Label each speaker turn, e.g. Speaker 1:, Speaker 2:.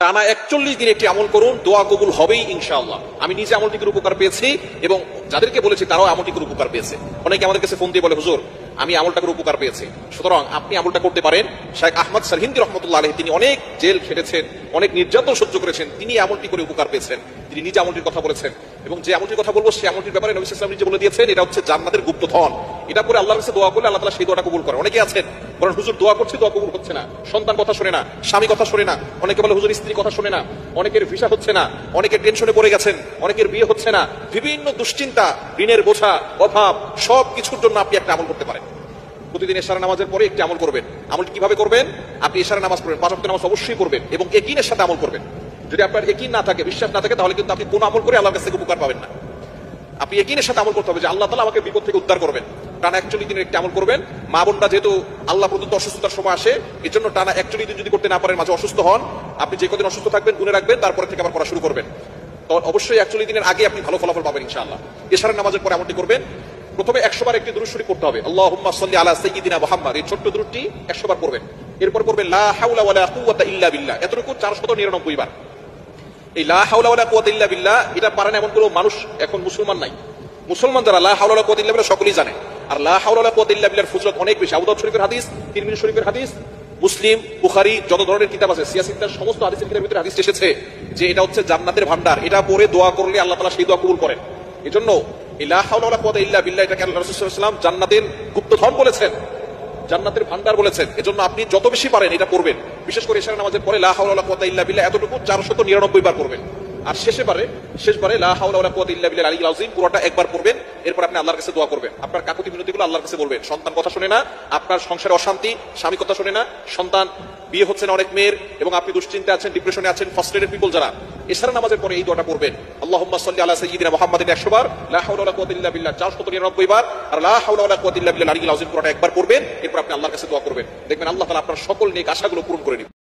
Speaker 1: টানা 41 দিন একটি আমল করুন, দোয়া কবুল হবেই ইনশাআল্লাহ। আমি নিজে আমলটির উপকার পেয়েছি এবং যাদেরকে বলেছি তারাও আমলটির উপকার পেয়েছে। অনেকে আমাদের কাছে ফোন দিয়ে বলে, হুজুর আমি আমলটার উপকার পেয়েছি। সুতরাং আপনি আমলটা করতে পারেন। শেখ আহমদ সারহিন্দি রহমতুল্লাহ আলাইহি তিনি অনেক জেল খেটেছেন, অনেক নির্যাতন সহ্য করেছেন, তিনি আমলটি করে উপকার পেয়েছেন। তিনি নিজে আমলটির কথা বলেছেন এবং যে আমলটির কথা বলবো সেই আমলটির ব্যাপারে নবী সাল্লাল্লাহু আলাইহি ওয়াসাল্লাম নিজে বলে দিয়েছেন এটা হচ্ছে জান্নাতের গুপ্ত ধন। এটা করে আল্লাহর কাছে দোয়া করলে আল্লাহ তাআলা সেই দোয়াটা কবুল করে। অনেকে আছেন বলেন, হুজুর দোয়া করছি দোয়া কবুল হচ্ছে না, সন্তান কথা শুনে না, স্বামী কথা শুনে না। অনেকে বলে হুজুর স্ত্রী কথা শুনে না, অনেকের ভিসা হচ্ছে না, অনেকের টেনশনে পড়ে গেছেন, অনেকের বিয়ে হচ্ছে না, বিভিন্ন দুশ্চিন্তা, ঋণের বোঝা, অভাব, সব কিছুর জন্য আপনি একটা আমল করতে পারেন। প্রতিদিন এশারা নামাজের পরে একটি আমল করবেন। আমলটি কিভাবে করবেন? আপনি এশারা নামাজ পড়বেন, 5 ওয়াক্ত নামাজ অবশ্যই পড়বেন এবং ইয়াকিনের সাথে আমল করবেন। যদি আপনার ইয়াকিন না থাকে, বিশ্বাস না থাকে, তাহলে কিন্তু আপনি কোন আমল করে আল্লাহর কাছ থেকে উপকার পাবেন না। আপনি ইয়াকিনের সাথে আমল করতে হবে যে আল্লাহ তাআলা আমাকে বিপদ থেকে উদ্ধার করবেন। টানা 41 দিনের একটি আমল করবেন। মা বোনটা যেহেতু আল্লাহ প্রদত্ত অসুস্থতার সময় আসে, এই জন্য টানা 41 দিন যদি করতে না পারেন, মাঝে অসুস্থ হন, আপনি যে কদিন অসুস্থ থাকবেন গুনে রাখবেন, তারপরে থেকে আবার করা শুরু করবেন। তো অবশ্যই 41 দিনের আগে আপনি ভালো ফলাফল পাবেন ইনশাআল্লাহ। এশারা নামাজের পরে আমলটি করবেন। প্রথমে 100 বার একটি দুরূদ শরীফ পড়তে হবে, আল্লাহুম্মা সাল্লি আলা সাইয়্যিদিনা মুহাম্মাদ। এই ছোট্ট দুরূদটি 100 বার পড়বেন। এরপর পড়বেন লা হাওলা ওয়ালা কুওয়াতা ইল্লা বিল্লাহ, এতটুকু 499 বার। এই লা হাওলা ওয়ালা কুওয়াতা ইল্লা বিল্লাহ এটা পারেন এমন কোনো মানুষ এখন মুসলমান নাই। মুসলমান যারা লা হাওলা ওয়ালা কুওয়াতা ইল্লা বিল্লাহ সকলেই জানে। আর লা হাওলা ওয়ালা কুওয়াতা ইল্লা বিল্লাহর ফজিলত অনেক বেশি। আবু দাউদ শরীফের হাদিস, তিরমিজি শরীফের হাদিস, মুসলিম, বুখারী যত ধরনের কিতাব আছে, সিয়াসিত্তার সমস্ত হাদিসের কিতাবের ভিতরে হাদিস এসেছে যে এটা হচ্ছে জান্নাতের ভান্ডার। এটা পড়ে দোয়া করলে আল্লাহ তাআলা সেই দোয়া কবুল করেন। এজন্য এই লা হাওলা ওয়ালা কুওয়াতা ইল্লা বিল্লাহ এটাকে আল্লাহ রাসূল সাল্লাল্লাহু আলাইহি ওয়াসাল্লাম জান্নাতের গুপ্তধন বলেছেন, জান্নাতের ভান্ডার বলেছেন। এজন্য আপনি যত বেশি পারেন এটা করবেন। বিশেষ করে ইশারা নামাজের পরে লা হাওলা ওয়ালা কুওয়াতা ইল্লা বিল্লাহ এতটুকু 499 বার করবেন। আর শেষবারে লা হাওলা ওয়ালা কুওয়াতা ইল্লা বিল্লাহ আলিয়্যিল আযীম পুরোটা একবার পড়বেন। এরপর আপনি আল্লাহর কাছে দোয়া করবেন, আপনার কাকুতি মিনতিগুলো আল্লাহর কাছে বলবেন। সন্তান কথা শুনে না, আপনার সংসারে অশান্তি, স্বামী কথা শুনে না, সন্তান বিয়ে হচ্ছে না অনেক মেয়ের, এবং আপনি দুশ্চিন্তায় আছেন, ডিপ্রেশনে আছেন, ফার্স্ট্রেটেড পিপল যারা, এশারা নামাজের পরে এই দোয়াটা করবেন, আল্লাহুম্মা সাল্লি আলা সাইয়্যিদিনা মুহাম্মাদিন 100 বার, লা হাওলা ওয়ালা কুওয়াতা ইল্লা বিল্লাহ 499 বার, আর লা হাওলা ওয়ালা কুওয়াতা ইল্লা বিল্লাহ আলিয়্যিল আযীম পুরোটা একবার পড়বেন। এরপর আপনি আল্লাহর কাছে দোয়া করবেন, দেখবেন আল্লাহ তাআলা আপনার সকল নেক আশাগুলো পূরণ করে দিবেন।